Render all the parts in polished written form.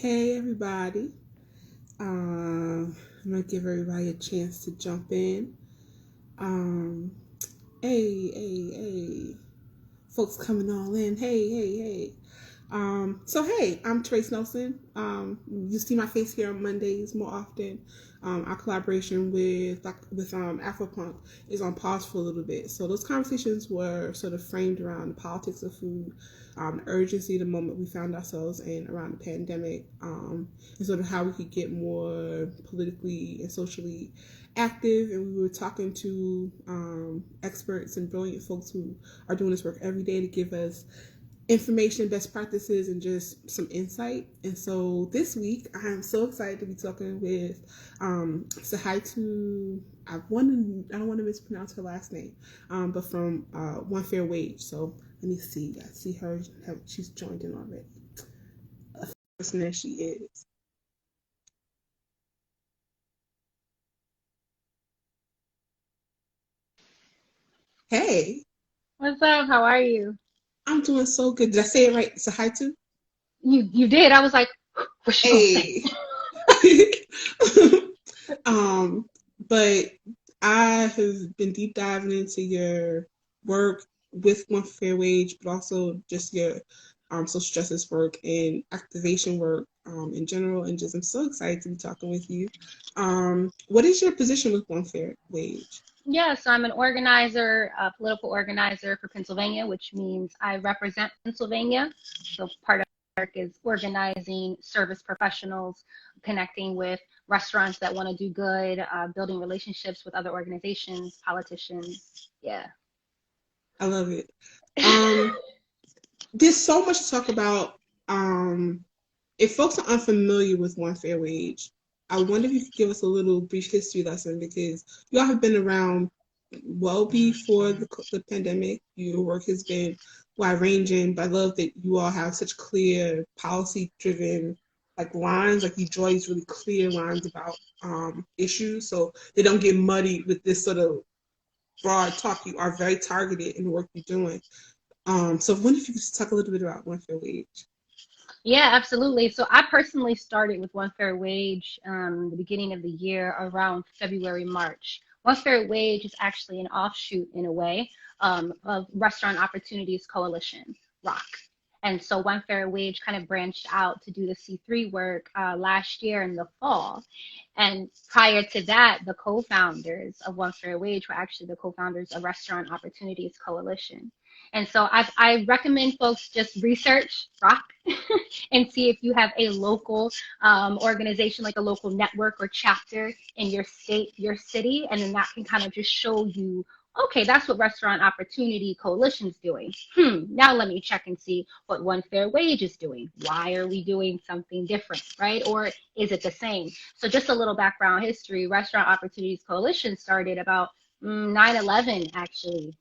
Hey everybody. I'm gonna give everybody a chance to jump in. Um, hey. Folks coming all in. Hey. So I'm Therese Nelson. You see my face here on Mondays more often. Our collaboration with Afropunk is on pause for a little bit. So those conversations were sort of framed around the politics of food, the urgency, the moment we found ourselves in around the pandemic, and sort of how we could get more politically and socially active. And we were talking to experts and brilliant folks who are doing this work every day to give us information, best practices, and just some insight. And so this week, I'm so excited to be talking with Tsehaitu. I don't want to mispronounce her last name, but from One Fair Wage. So let me see. I see her. She's joined in already. A person that she is. Hey, What's up? How are you? I'm doing so good. Did I say it right? Tsehaitu? You did. I was like, what's she gonna say? Hey. um, but I have been deep diving into your work with One Fair Wage, but also just your social justice work and activation work in general. And just I'm so excited to be talking with you. What is your position with One Fair Wage? Yeah, so I'm an organizer, a political organizer for Pennsylvania, which means I represent Pennsylvania. So part of my work is organizing service professionals, connecting with restaurants that want to do good, building relationships with other organizations, politicians. Yeah. I love it. Um, there's so much to talk about. If folks are unfamiliar with One Fair Wage, I wonder if you could give us a little brief history lesson because you all have been around well before the pandemic. Your work has been wide ranging, but I love that you all have such clear policy driven like lines, like you draw these really clear lines about issues so they don't get muddied with this sort of broad talk. You are very targeted in the work you're doing. So I wonder if you could just talk a little bit about One Fair Wage. Yeah, absolutely. So I personally started with One Fair Wage the beginning of the year around February, March. One Fair Wage is actually an offshoot in a way of Restaurant Opportunities Coalition, ROC. And so One Fair Wage kind of branched out to do the C3 work last year in the fall. And prior to that, the co-founders of One Fair Wage were actually the co-founders of Restaurant Opportunities Coalition. And so I recommend folks just research ROC and see if you have a local organization, like a local network or chapter in your state, your city, and then that can kind of just show you, okay, that's what Restaurant Opportunity Coalition is doing. Now let me check and see what One Fair Wage is doing. Why are we doing something different, right? Or is it the same? So just a little background history, Restaurant Opportunities Coalition started about 9/11 actually.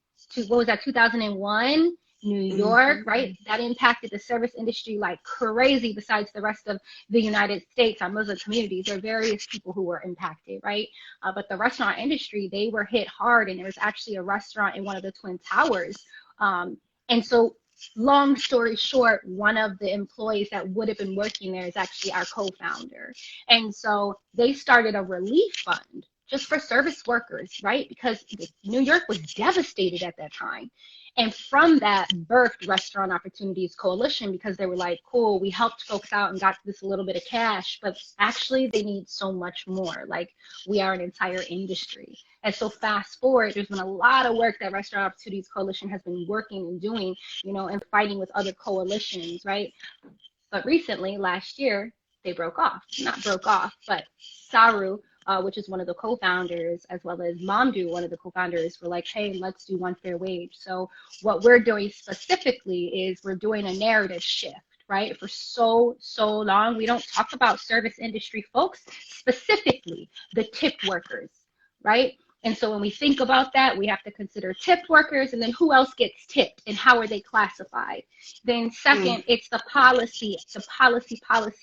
What was that, 2001? New York, Mm-hmm. right? That impacted the service industry like crazy. Besides the rest of the United States, our Muslim communities, there are various people who were impacted, right? But the restaurant industry, they were hit hard, and there was actually a restaurant in one of the Twin Towers. And so, long story short, one of the employees that would have been working there is actually our co-founder. And so they started a relief fund just for service workers, right? Because New York was devastated at that time. And from that birthed Restaurant Opportunities Coalition because they were like, cool, we helped folks out and got this a little bit of cash, but actually they need so much more. Like we are an entire industry. And so fast forward, there's been a lot of work that Restaurant Opportunities Coalition has been working and doing, and fighting with other coalitions, right? But recently, last year, they broke off. Not broke off, but Saru, which is one of the co-founders, as well as Mamdu, one of the co-founders, were like, hey, let's do One Fair Wage. So what we're doing specifically is we're doing a narrative shift, right? For so long, we don't talk about service industry folks, specifically the tip workers, right? And so when we think about that, we have to consider tipped workers and then who else gets tipped and how are they classified? Then Mm. second, it's the policy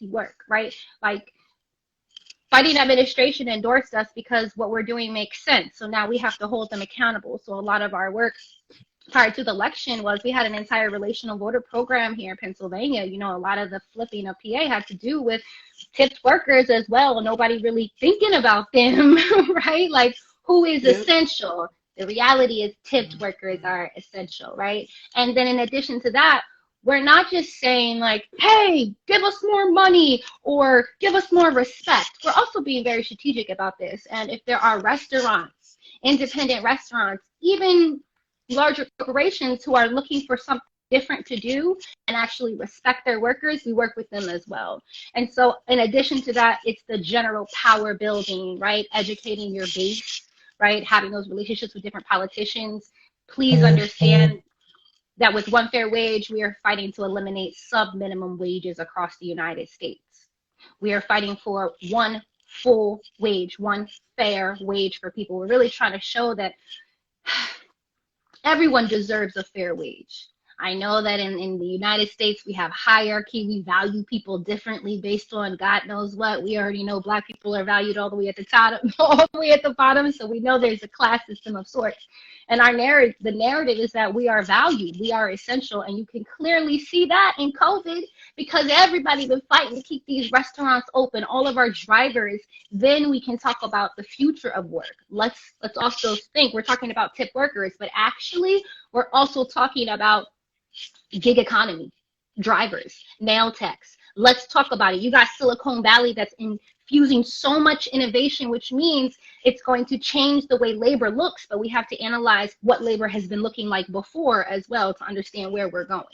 work, right? Like fighting administration endorsed us because what we're doing makes sense. So now we have to hold them accountable. So a lot of our work prior to the election was we had an entire relational voter program here in Pennsylvania. You know, a lot of the flipping of PA had to do with tipped workers as well. Nobody really thinking about them, right? Like, who is essential? The reality is tipped workers are essential, right? And then in addition to that, we're not just saying like, hey, give us more money or give us more respect. We're also being very strategic about this. And if there are restaurants, independent restaurants, even larger corporations who are looking for something different to do and actually respect their workers, we work with them as well. And so in addition to that, it's the general power building, right? Educating your base, right? Having those relationships with different politicians. Please understand that with one fair wage, we are fighting to eliminate sub-minimum wages across the United States. We are fighting for one full wage, one fair wage for people. We're really trying to show that everyone deserves a fair wage. I know that in the United States, we have hierarchy. We value people differently based on God knows what. We already know Black people are valued all the way at the top, all the way at the bottom. So we know there's a class system of sorts. And the narrative is that we are valued, we are essential. And you can clearly see that in COVID because everybody's been fighting to keep these restaurants open, all of our drivers. Then we can talk about the future of work. Let's also think we're talking about tip workers, but actually we're also talking about gig economy, drivers, nail techs. Let's talk about it. You got Silicon Valley that's infusing so much innovation, which means it's going to change the way labor looks, but we have to analyze what labor has been looking like before as well to understand where we're going.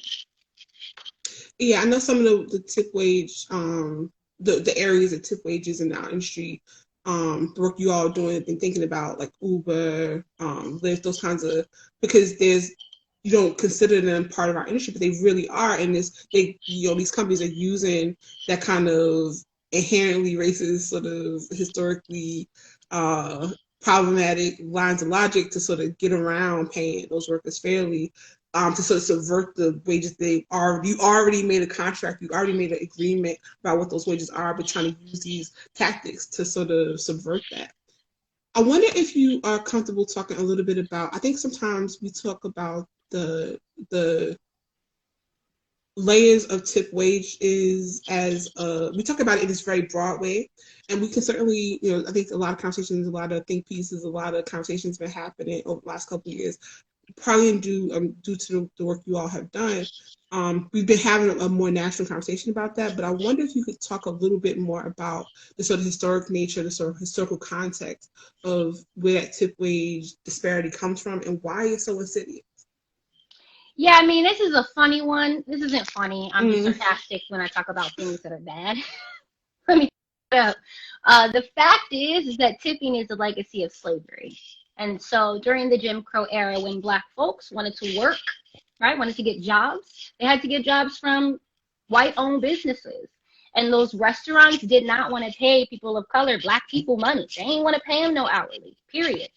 Yeah, I know some of the tip wage, the areas of tip wages in our industry, the work you all are doing, been thinking about like Uber, Lyft, those kinds of, because you don't consider them part of our industry, but they really are. And these companies are using that kind of inherently racist, sort of historically problematic lines of logic to sort of get around paying those workers fairly, to sort of subvert the wages you already made a contract, you already made an agreement about what those wages are, but trying to use these tactics to sort of subvert that. I wonder if you are comfortable talking a little bit about, I think sometimes we talk about the layers of tip wage we talk about it in this very broad way, and we can certainly, I think a lot of conversations, a lot of think pieces, a lot of conversations been happening over the last couple of years, probably due to the work you all have done. We've been having a more national conversation about that, but I wonder if you could talk a little bit more about the sort of historic nature, the sort of historical context of where that tip wage disparity comes from and why it's so insidious. Yeah, I mean, this is a funny one. This isn't funny. I'm just sarcastic when I talk about things that are bad. Let me put it up. The fact is that tipping is a legacy of slavery. And so during the Jim Crow era, when Black folks wanted to work, right, wanted to get jobs, they had to get jobs from white-owned businesses. And those restaurants did not want to pay people of color, Black people, money. They didn't want to pay them no hourly, period.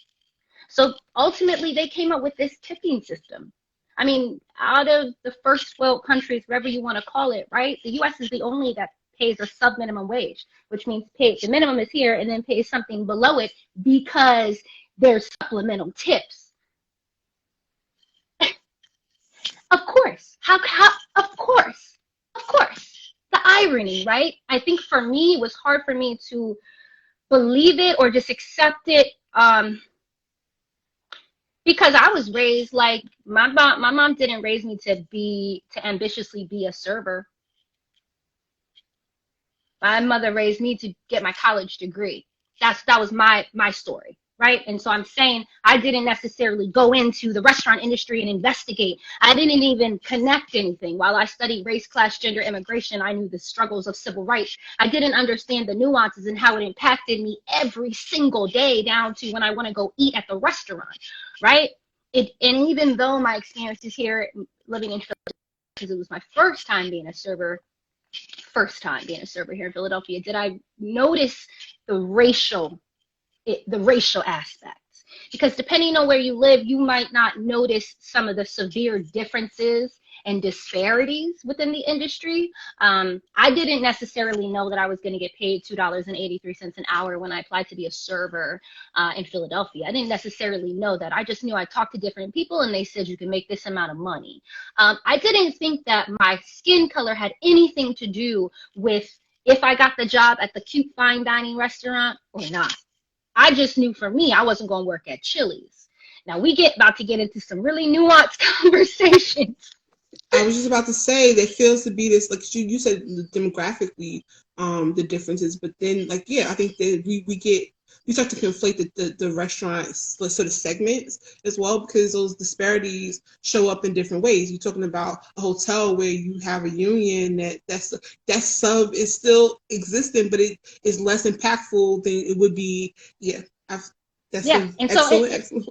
So ultimately, they came up with this tipping system. I mean, out of the first world countries, whatever you want to call it, right, the U.S. is the only that pays a sub-minimum wage, which means the minimum is here and then pays something below it because there's supplemental tips. Of course. Of course. The irony, right? I think for me, it was hard for me to believe it or just accept it, because I was raised like my mom didn't raise me to ambitiously be a server. My mother raised me to get my college degree. That was my story, right? And so I'm saying I didn't necessarily go into the restaurant industry and investigate. I didn't even connect anything. While I studied race, class, gender, immigration, I knew the struggles of civil rights. I didn't understand the nuances and how it impacted me every single day, down to when I want to go eat at the restaurant, right? And even though my experiences here living in Philadelphia, because it was my first time being a server here in Philadelphia, did I notice the racial aspects. Because depending on where you live, you might not notice some of the severe differences and disparities within the industry. I didn't necessarily know that I was going to get paid $2.83 an hour when I applied to be a server in Philadelphia. I didn't necessarily know that. I just knew I talked to different people and they said you can make this amount of money. I didn't think that my skin color had anything to do with if I got the job at the cute fine dining restaurant or not. I just knew for me, I wasn't going to work at Chili's. Now about to get into some really nuanced conversations. I was just about to say there feels to be this, like you said, demographically, the differences, but then like, yeah, I think that we start to conflate the restaurant sort of segments as well, because those disparities show up in different ways. You're talking about a hotel where you have a union that sub is still existing, but it is less impactful than it would be. Yeah, that's and excellent.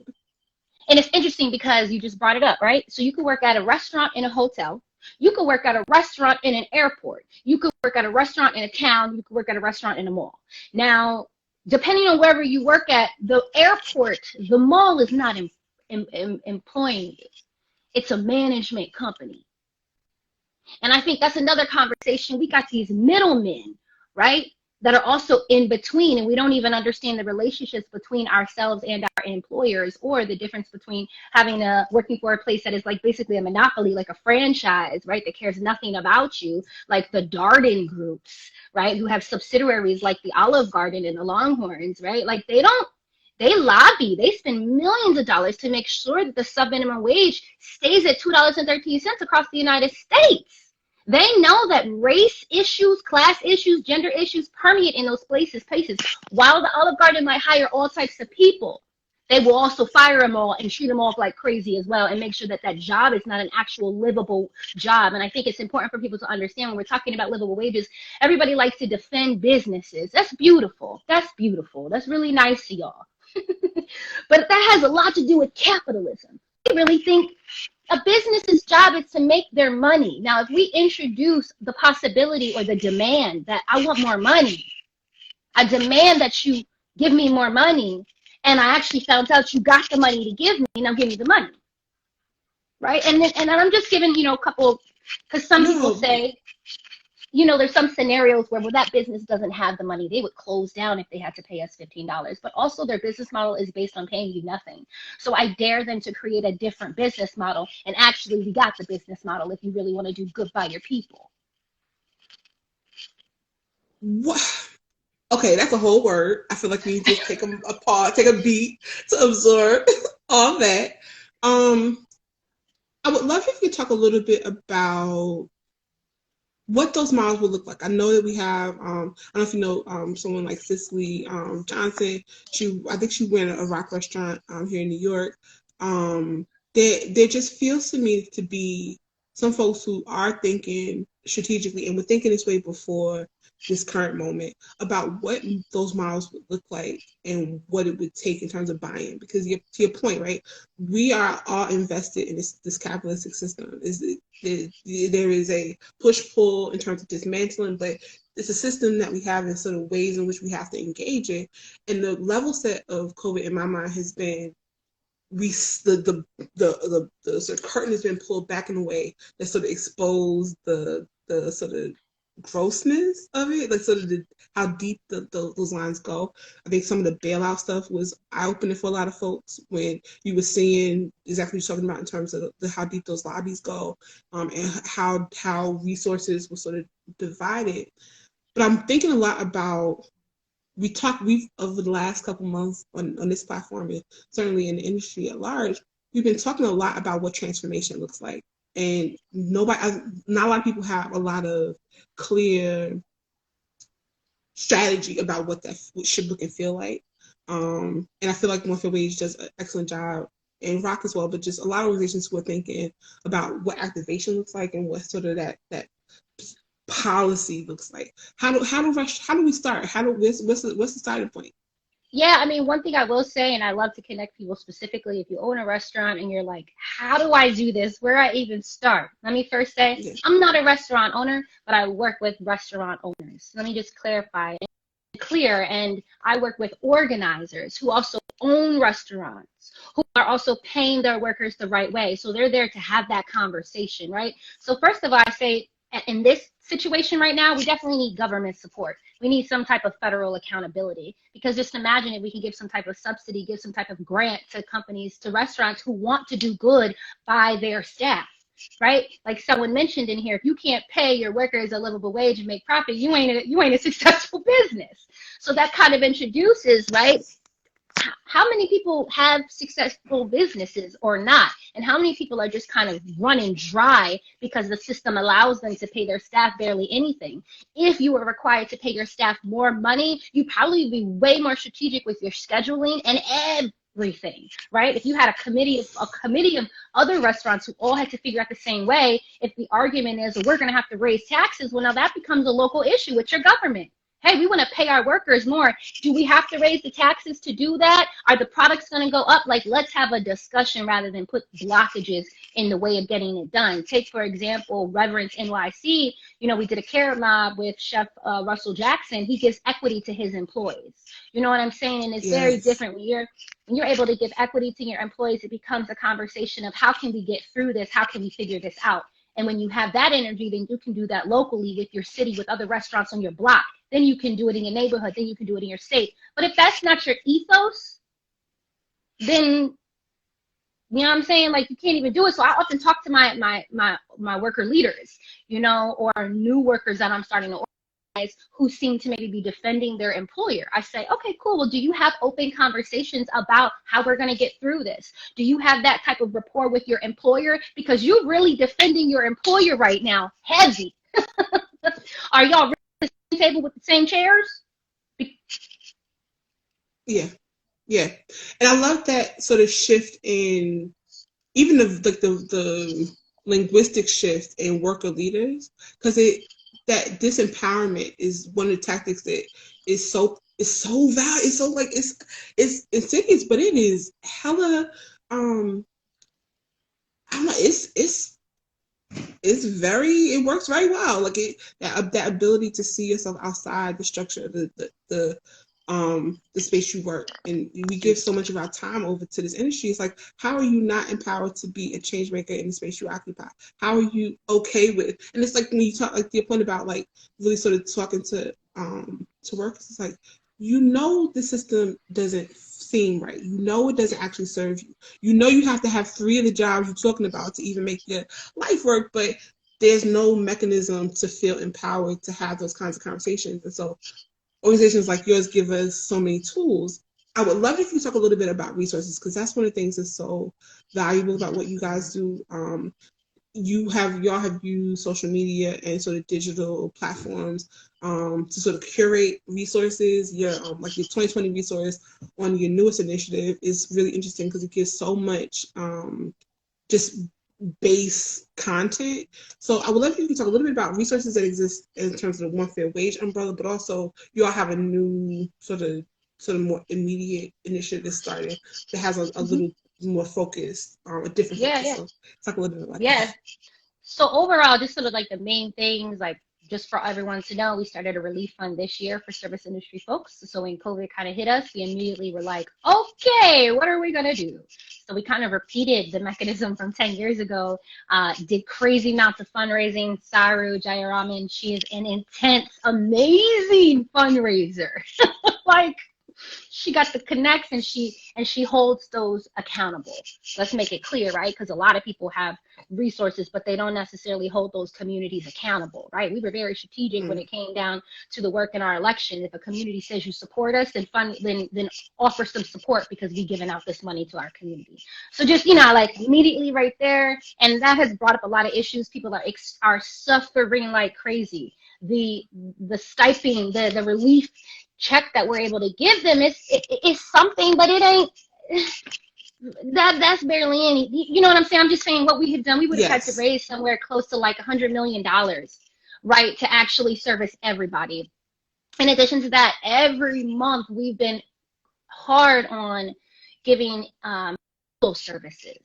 And it's interesting because you just brought it up, right? So you could work at a restaurant in a hotel. You could work at a restaurant in an airport. You could work at a restaurant in a town. You could work at a restaurant in a mall. Now, depending on wherever you work at, the airport, the mall is not employing you. It's a management company. And I think that's another conversation. We got these middlemen, right, that are also in between, and we don't even understand the relationships between ourselves and our employers, or the difference between working for a place that is like basically a monopoly, like a franchise, right, that cares nothing about you, like the Darden groups, right, who have subsidiaries like the Olive Garden and the Longhorns, right, like they lobby, they spend millions of dollars to make sure that the sub-minimum wage stays at $2.13 across the United States. They know that race issues, class issues, gender issues permeate in those places. While the Olive Garden might hire all types of people, they will also fire them all and treat them all like crazy as well, and make sure that job is not an actual livable job. And I think it's important for people to understand when we're talking about livable wages, everybody likes to defend businesses. That's beautiful. That's really nice to y'all. But that has a lot to do with capitalism. I really think a business's job is to make their money. Now, if we introduce the possibility or the demand that I want more money, I demand that you give me more money, and I actually found out you got the money to give me, now give me the money, right? And I'm just giving, a couple, because some people say, there's some scenarios where that business doesn't have the money. They would close down if they had to pay us $15. But also their business model is based on paying you nothing. So I dare them to create a different business model. And actually, we got the business model if you really want to do good by your people. What? Okay, that's a whole word. I feel like we need to take a pause, take a beat to absorb all that. I would love if you could talk a little bit about what those models would look like. I know that we have, I don't know if you know someone like Cicely Johnson. I think she ran a rock restaurant here in New York. There just feels to me to be some folks who are thinking strategically, and were thinking this way before this current moment, about what those models would look like and what it would take in terms of buy-in. Because to your point, right, we are all invested in this capitalistic system. There is a push-pull in terms of dismantling, but it's a system that we have in sort of ways in which we have to engage in. And the level set of COVID in my mind has been the sort of curtain has been pulled back in a way that sort of exposed the sort of grossness of it, like sort of how deep those lines go. I think some of the bailout stuff was eye-opening for a lot of folks when you were seeing exactly what you're talking about in terms of how deep those lobbies go, and how resources were sort of divided. But I'm thinking a lot about, we've over the last couple months on this platform, and certainly in the industry at large, we've been talking a lot about what transformation looks like. And not a lot of people have a lot of clear strategy about what that should look and feel like. And I feel like One Fair Wage does an excellent job, and Rock as well, but just a lot of organizations who are thinking about what activation looks like and what sort of that policy looks like. How do we start? What's the starting point? Yeah, I mean, one thing I will say, and I love to connect people specifically, if you own a restaurant and you're like, how do I do this? Where do I even start? Let me first say, yes, I'm not a restaurant owner, but I work with restaurant owners. Let me just clarify and clear. And I work with organizers who also own restaurants, who are also paying their workers the right way. So they're there to have that conversation, right? So first of all, I say in this situation right now, we definitely need government support. We need some type of federal accountability, because just imagine if we can give some type of subsidy, give some type of grant to companies, to restaurants who want to do good by their staff, right? Like someone mentioned in here, if you can't pay your workers a livable wage and make profit, you ain't a successful business. So that kind of introduces, right, how many people have successful businesses or not, and how many people are just kind of running dry because the system allows them to pay their staff barely anything. If you were required to pay your staff more money, you'd probably be way more strategic with your scheduling and everything, right? If you had a committee of other restaurants who all had to figure out the same way, if the argument is, well, we're going to have to raise taxes, well, now that becomes a local issue with your government. Hey, we want to pay our workers more. Do we have to raise the taxes to do that? Are the products going to go up? Like, let's have a discussion rather than put blockages in the way of getting it done. Take, for example, Reverence NYC. You know, we did a carrot mob with Chef Russell Jackson. He gives equity to his employees. You know what I'm saying? And it's very different when you're able to give equity to your employees. It becomes a conversation of how can we get through this? How can we figure this out? And when you have that energy, then you can do that locally with your city, with other restaurants on your block. Then you can do it in your neighborhood. Then you can do it in your state. But if that's not your ethos, then, you know what I'm saying? Like, you can't even do it. So I often talk to my worker leaders, you know, or new workers that I'm starting to organize who seem to maybe be defending their employer. I say, okay, cool. Well, do you have open conversations about how we're going to get through this? Do you have that type of rapport with your employer? Because you're really defending your employer right now, heavy. Are y'all really at the same table with the same chairs? Yeah. Yeah. And I love that sort of shift in even the linguistic shift in worker leaders, because that disempowerment is one of the tactics that is so valid. It's so like it's insidious, but it is hella I don't know, it works very well. Like that ability to see yourself outside the structure of the space you work. And we give so much of our time over to this industry. It's like, how are you not empowered to be a change maker in the space you occupy? How are you okay with it? And it's like when you talk, like your point about like really sort of talking to workers, it's like, you know, the system doesn't seem right. You know, it doesn't actually serve you. You know, you have to have 3 of the jobs you're talking about to even make your life work, but there's no mechanism to feel empowered to have those kinds of conversations. And so organizations like yours give us so many tools. I would love if you talk a little bit about resources, because that's one of the things that's so valuable about what you guys do. Y'all have used social media and sort of digital platforms to sort of curate resources. Your like your 2020 resource on your newest initiative is really interesting because it gives so much just base content. So I would love if you could talk a little bit about resources that exist in terms of the One Fair Wage umbrella, but also you all have a new sort of more immediate initiative that started that has a little more focused, a different focus. Yeah. So talk a little bit about that. So overall, just sort of like the main things, like just for everyone to know, we started a relief fund this year for service industry folks. So when COVID kind of hit us, we immediately were like, okay, what are we going to do? So we kind of repeated the mechanism from 10 years ago, did crazy amounts of fundraising. Saru Jayaraman, she is an intense, amazing fundraiser. Like, she got the connects and she holds those accountable. Let's make it clear, right? Because a lot of people have resources, but they don't necessarily hold those communities accountable, right? We were very strategic when it came down to the work in our election. If a community says you support us, then offer some support because we've given out this money to our community. So just, you know, like immediately right there, and that has brought up a lot of issues. People are suffering like crazy. The stipend, the relief check that we're able to give them is something, but it ain't that's barely any. You know what I'm saying? I'm just saying what we have done. We would have had to raise somewhere close to like $100 million, right, to actually service everybody. In addition to that, every month we've been hard on giving services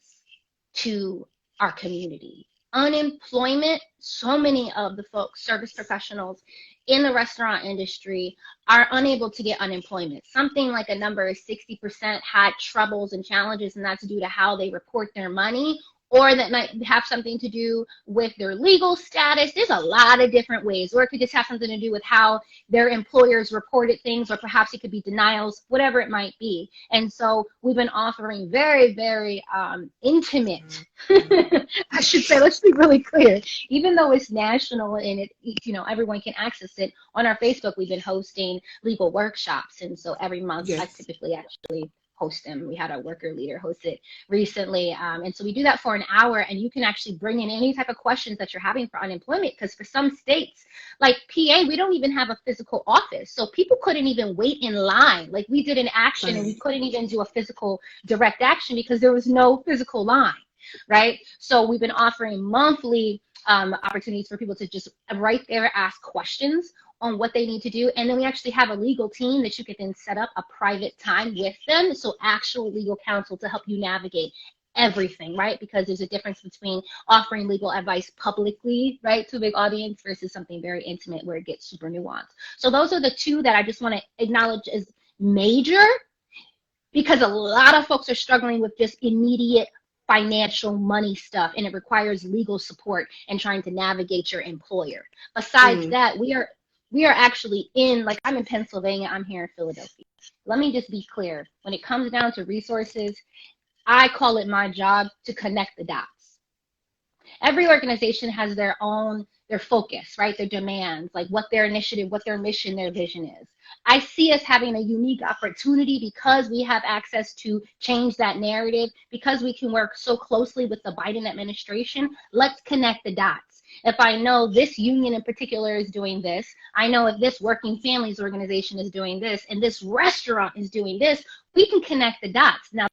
to our community. Unemployment, so many of the folks, service professionals in the restaurant industry are unable to get unemployment. Something like a number of 60% had troubles and challenges, and that's due to how they report their money, or that might have something to do with their legal status. There's a lot of different ways, or it could just have something to do with how their employers reported things, or perhaps it could be denials, whatever it might be. And so we've been offering very, very intimate, I should say, let's be really clear, even though it's national and it, you know, everyone can access it, on our Facebook, we've been hosting legal workshops. And so every month, I typically actually host them. We had our worker leader host it recently. And so we do that for an hour, and you can actually bring in any type of questions that you're having for unemployment, because for some states, like PA, we don't even have a physical office. So people couldn't even wait in line. Like we did an action and we couldn't even do a physical direct action because there was no physical line, right? So we've been offering monthly opportunities for people to just right there ask questions on what they need to do. And then we actually have a legal team that you could then set up a private time with them. So actual legal counsel to help you navigate everything, right? Because there's a difference between offering legal advice publicly, right, to a big audience versus something very intimate where it gets super nuanced. So those are the two that I just want to acknowledge as major, because a lot of folks are struggling with just immediate financial money stuff, and it requires legal support and trying to navigate your employer. Besides that, we are actually in, like, I'm in Pennsylvania, I'm here in Philadelphia. Let me just be clear. When it comes down to resources, I call it my job to connect the dots. Every organization has their own, their focus, right? Their demands, like what their initiative, what their mission, their vision is. I see us having a unique opportunity because we have access to change that narrative, because we can work so closely with the Biden administration. Let's connect the dots. If I know this union in particular is doing this, I know if this working families organization is doing this, and this restaurant is doing this, we can connect the dots. Now,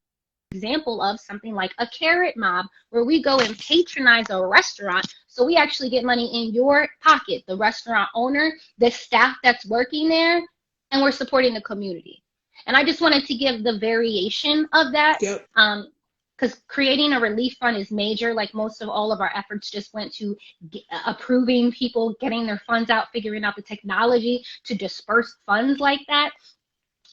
example of something like a carrot mob, where we go and patronize a restaurant, so we actually get money in your pocket, the restaurant owner, the staff that's working there, and we're supporting the community. And I just wanted to give the variation of that. Yep. Because creating a relief fund is major. Like most of all of our efforts just went to approving people, getting their funds out, figuring out the technology to disperse funds like that,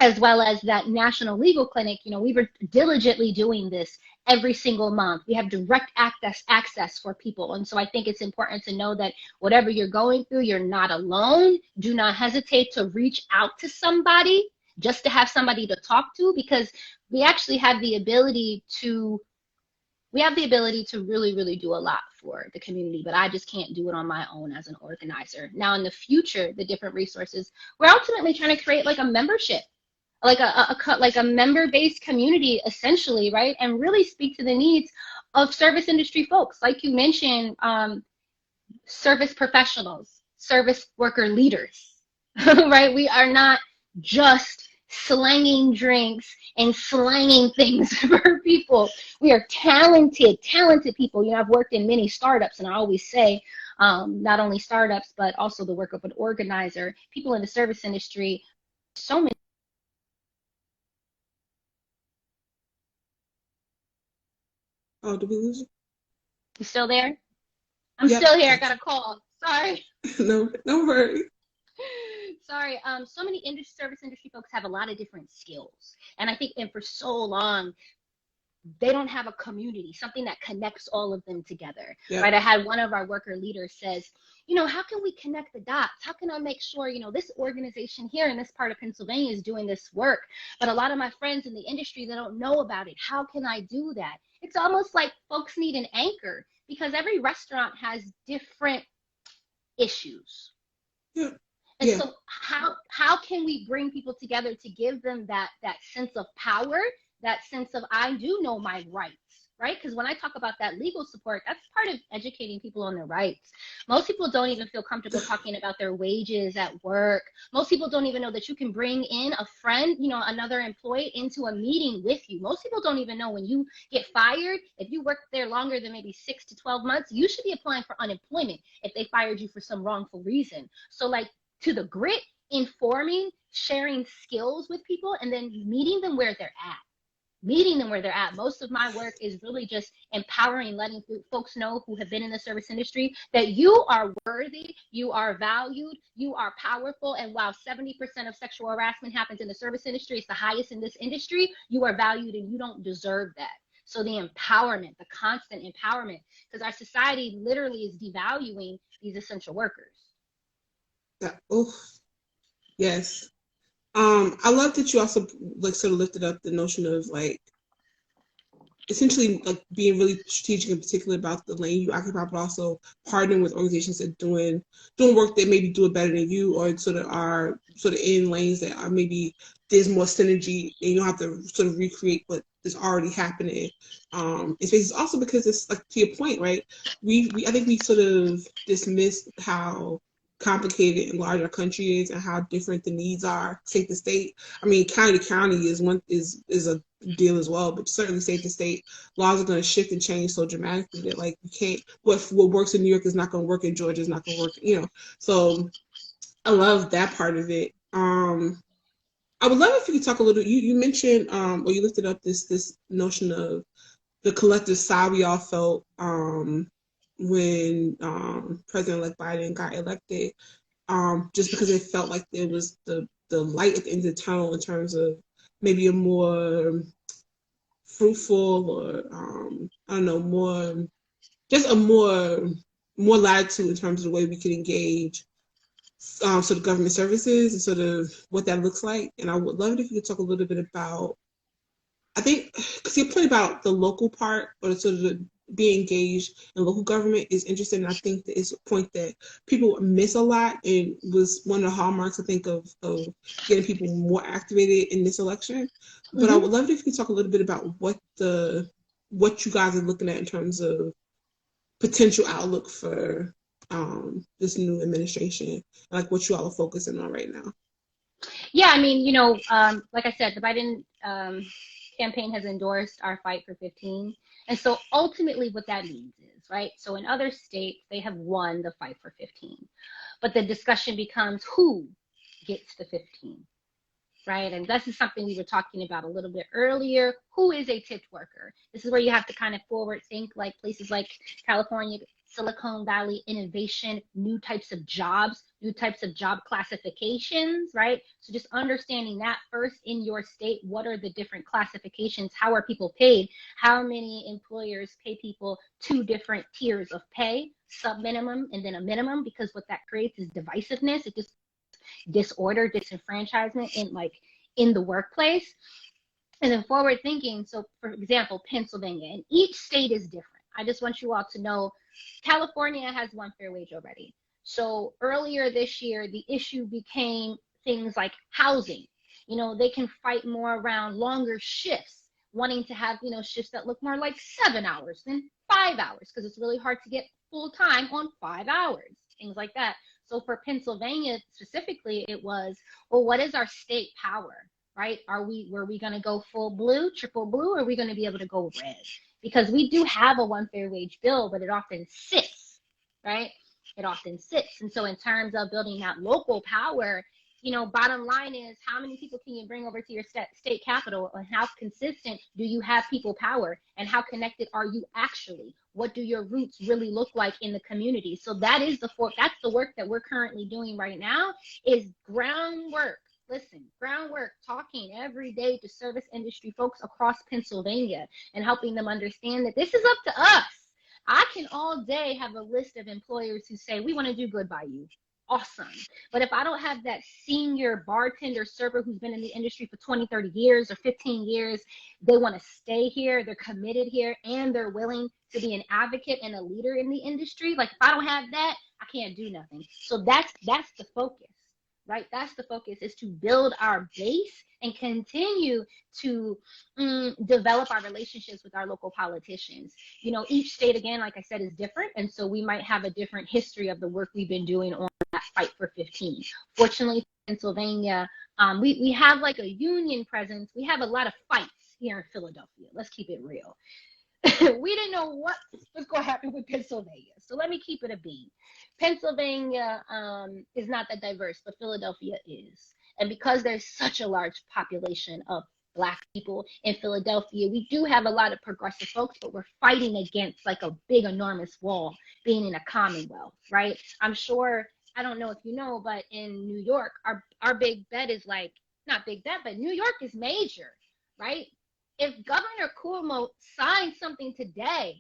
as well as that national legal clinic. You know, we were diligently doing this every single month. We have direct access for people. And so I think it's important to know that whatever you're going through, you're not alone. Do not hesitate to reach out to somebody, just to have somebody to talk to, because we actually have the ability to really, really do a lot for the community, but I just can't do it on my own as an organizer. Now, in the future, the different resources, we're ultimately trying to create like a membership, like a member-based community, essentially, right? And really speak to the needs of service industry folks. Like you mentioned, service professionals, service worker leaders, right? We are not just slanging drinks and slanging things for people. We are talented people. You know, I've worked in many startups, and I always say, not only startups, but also the work of an organizer, people in the service industry, so many. Oh, did we lose you? You still there? I'm still here. I got a call. Sorry. No worries. Sorry. So many service industry folks have a lot of different skills, and I think, and for so long, they don't have a community, something that connects all of them together, right? I had one of our worker leaders says, you know, how can we connect the dots? How can I make sure, you know, this organization here in this part of Pennsylvania is doing this work, but a lot of my friends in the industry, they don't know about it. How can I do that? It's almost like folks need an anchor, because every restaurant has different issues. Yeah. And so how can we bring people together to give them that sense of power, that sense of, I do know my rights, right? Because when I talk about that legal support, that's part of educating people on their rights. Most people don't even feel comfortable talking about their wages at work. Most people don't even know that you can bring in a friend, you know, another employee into a meeting with you. Most people don't even know when you get fired, if you work there longer than maybe 6 to 12 months, you should be applying for unemployment if they fired you for some wrongful reason. So like, to the grit, informing, sharing skills with people, and then meeting them where they're at. meeting them where they're at. Most of my work is really just empowering, letting folks know who have been in the service industry that you are worthy, you are valued, you are powerful. And while 70% of sexual harassment happens in the service industry, it's the highest in this industry, you are valued and you don't deserve that. So the empowerment, the constant empowerment, because our society literally is devaluing these essential workers. Yeah. Oh, yes. I love that you also like sort of lifted up the notion of like essentially like being really strategic and particular about the lane you occupy, but also partnering with organizations that doing work that maybe do it better than you, or sort of are sort of in lanes that are maybe there's more synergy and you don't have to sort of recreate what is already happening. In spaces also because it's like to your point, right? We I think we sort of dismiss how complicated and large our country is and how different the needs are state to state. I mean, county to county is a deal as well, but certainly state to state laws are going to shift and change so dramatically that like you can't what works in New York is not going to work in Georgia, is not going to work, you know. So I love that part of it. I would love if you could talk a little. You mentioned or you lifted up this notion of the collective sigh we all felt when President-elect Biden got elected, just because it felt like there was the light at the end of the tunnel in terms of maybe a more fruitful or I don't know, more just a more latitude in terms of the way we can engage sort of government services and sort of what that looks like. And I would love it if you could talk a little bit about, I think, because your point about the local part or sort of being engaged in local government is interesting. And I think that it's a point that people miss a lot and was one of the hallmarks, I think, of getting people more activated in this election. But I would love it if you could talk a little bit about what you guys are looking at in terms of potential outlook for this new administration, like what you all are focusing on right now. Yeah, I mean, like I said, the Biden campaign has endorsed our fight for 15. And so ultimately what that means is, right? So in other states, they have won the fight for 15. But the discussion becomes who gets the 15, right? And this is something we were talking about a little bit earlier. Who is a tipped worker? This is where you have to kind of forward think, like places like California, Silicon Valley, innovation, new types of jobs, new types of job classifications, right? So just understanding that first in your state, what are the different classifications? How are people paid? How many employers pay people 2 different tiers of pay, sub-minimum and then a minimum, because what that creates is divisiveness. It just disorder, disenfranchisement in the workplace. And then forward thinking, so for example, Pennsylvania, and each state is different. I just want you all to know California has one fair wage already. So earlier this year, the issue became things like housing. They can fight more around longer shifts, wanting to have, shifts that look more like 7 hours than 5 hours, because it's really hard to get full time on 5 hours, things like that. So for Pennsylvania specifically, it was, well, what is our state power, right? Were we going to go full blue, triple blue, or are we going to be able to go red? Because we do have a one fair wage bill, but it often sits, right? It often sits. And so in terms of building that local power, bottom line is how many people can you bring over to your state capital, and how consistent do you have people power, and how connected are you actually? What do your roots really look like in the community? So that's the work that we're currently doing right now, is groundwork. Listen, groundwork, talking every day to service industry folks across Pennsylvania and helping them understand that this is up to us. I can all day have a list of employers who say, we want to do good by you. Awesome. But if I don't have that senior bartender server who's been in the industry for 20, 30 years or 15 years, they want to stay here, they're committed here, and they're willing to be an advocate and a leader in the industry. Like if I don't have that, I can't do nothing. So that's the focus. Right? That's the focus, is to build our base and continue to develop our relationships with our local politicians. Each state, again, like I said, is different. And so we might have a different history of the work we've been doing on that fight for 15. Fortunately, Pennsylvania, we have like a union presence. We have a lot of fights here in Philadelphia. Let's keep it real. We didn't know what was going to happen with Pennsylvania. So let me keep it a bean. Pennsylvania is not that diverse, but Philadelphia is. And because there's such a large population of Black people in Philadelphia. We do have a lot of progressive folks, but we're fighting against like a big, enormous wall being in a commonwealth, right? I'm sure, I don't know if you know, but in New York, our big bet is like, not big bet, but New York is major, right? If Governor Cuomo signs something today,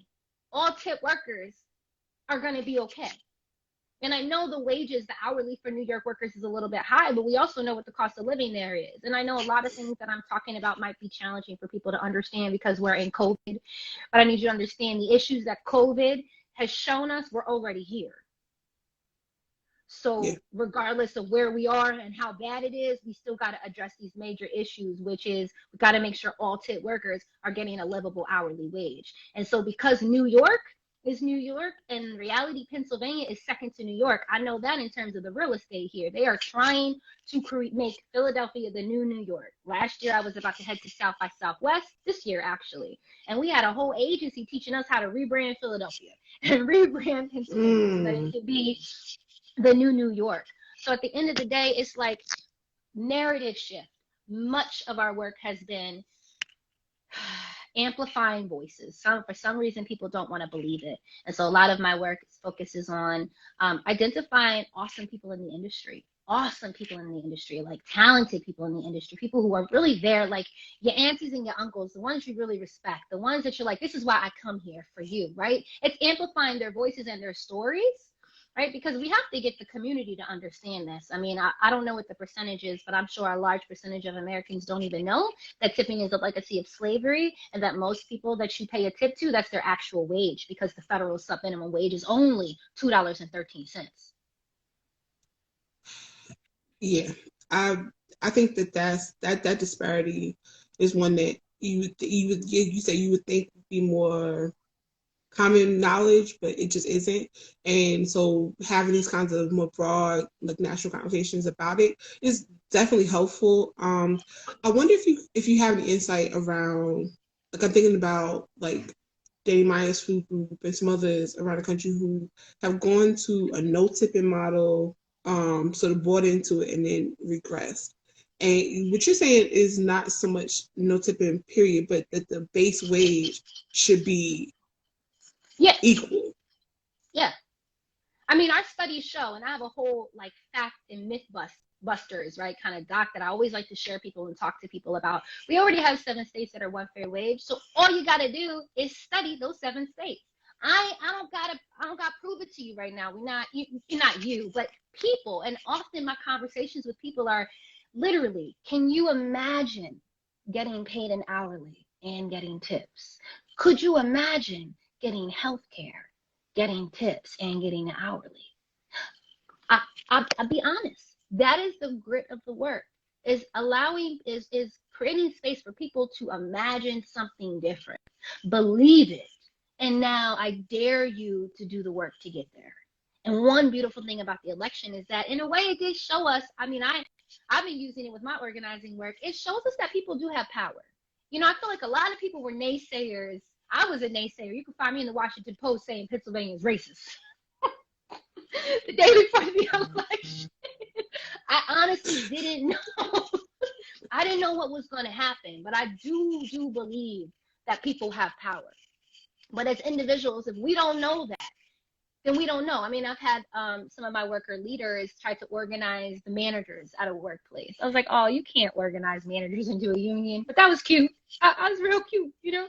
all tip workers are going to be okay. And I know the wages, the hourly for New York workers is a little bit high, but we also know what the cost of living there is. And I know a lot of things that I'm talking about might be challenging for people to understand because we're in COVID. But I need you to understand the issues that COVID has shown us, we're already here. So regardless of where we are and how bad it is, we still got to address these major issues, which is we got to make sure all tip workers are getting a livable hourly wage. And so because New York is New York, and reality, Pennsylvania is second to New York. I know that in terms of the real estate here. They are trying to make Philadelphia the new New York. Last year, I was about to head to South by Southwest, this year, actually. And we had a whole agency teaching us how to rebrand Philadelphia and rebrand Pennsylvania so that it could be the new New York. So at the end of the day, it's like narrative shift. Much of our work has been amplifying voices. For some reason, people don't want to believe it. And so a lot of my work focuses on identifying awesome people in the industry, like talented people in the industry, people who are really there, like your aunties and your uncles, the ones you really respect, the ones that you're like, this is why I come here for you, right? It's amplifying their voices and their stories, right? Because we have to get the community to understand this. I mean, I don't know what the percentage is, but I'm sure a large percentage of Americans don't even know that tipping is a legacy of slavery, and that most people that you pay a tip to, that's their actual wage, because the federal sub minimum wage is only $2.13. Yeah, I think that disparity is one that you say you would think would be more common knowledge, but it just isn't. And so having these kinds of more broad, like, national conversations about it is definitely helpful. I wonder if you have any insight around, like, I'm thinking about like Danny Meyer's food group and some others around the country who have gone to a no tipping model, sort of bought into it and then regressed. And what you're saying is not so much no tipping period, but that the base wage should be equal. Yeah. I mean, our studies show, and I have a whole like fact and myth busters, right, kind of doc that I always like to share people and talk to people about. We already have 7 states that are one fair wage, so all you got to do is study those 7 states. I don't gotta prove it to you right now. Not you, but people. And often my conversations with people are literally, can you imagine getting paid an hourly and getting tips? Could you imagine getting health care, getting tips, and getting an hourly? I'll be honest. That is the grit of the work, is creating space for people to imagine something different, believe it. And now I dare you to do the work to get there. And one beautiful thing about the election is that in a way it did show us, I mean, I've been using it with my organizing work. It shows us that people do have power. You know, I feel like a lot of people were naysayers. I was a naysayer. You can find me in the Washington Post saying Pennsylvania is racist. The day before the election. I honestly didn't know. I didn't know what was going to happen, but I do believe that people have power. But as individuals, if we don't know that, then we don't know. I mean, I've had some of my worker leaders try to organize the managers at a workplace. I was like, oh, you can't organize managers into a union. But that was cute. I was real cute, you know.